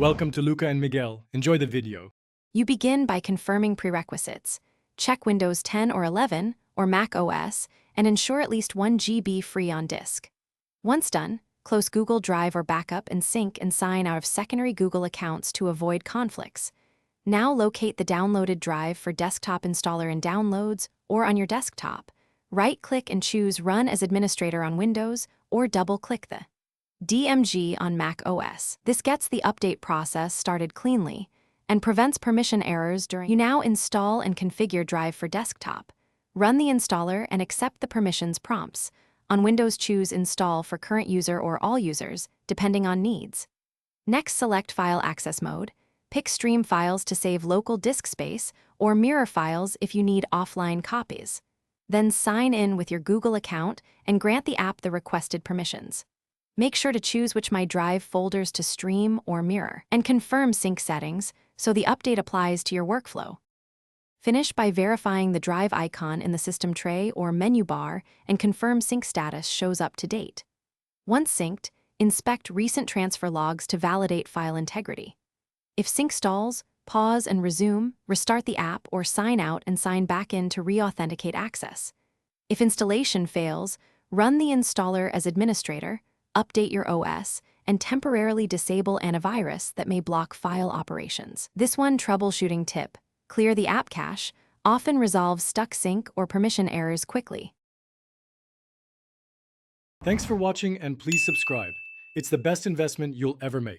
Welcome to Luca and Miguel. Enjoy the video. You begin by confirming prerequisites. Check Windows 10 or 11 or Mac OS and ensure at least 1 GB free on disk. Once done, close Google Drive or Backup and sync and sign out of secondary Google accounts to avoid conflicts. Now locate the downloaded drive for desktop installer in Downloads or on your desktop. Right-click and choose Run as Administrator on Windows or double-click the DMG on Mac OS. This gets the update process started cleanly and prevents permission errors during. You now install and configure Drive for desktop. Run the installer and accept the permissions prompts. On Windows, choose Install for current user or all users, depending on needs. Next, select File Access Mode. Pick Stream Files to save local disk space or Mirror Files if you need offline copies. Then sign in with your Google account and grant the app the requested permissions. Make sure to choose which My Drive folders to stream or mirror, and confirm sync settings so the update applies to your workflow. Finish by verifying the drive icon in the system tray or menu bar and confirm sync status shows up to date. Once synced, inspect recent transfer logs to validate file integrity. If sync stalls, pause and resume, restart the app or sign out and sign back in to re-authenticate access. If installation fails, run the installer as administrator, update your OS, and temporarily disable antivirus that may block file operations. This one troubleshooting tip: clear the app cache, often resolves stuck sync or permission errors quickly. Thanks for watching and please subscribe. It's the best investment you'll ever make.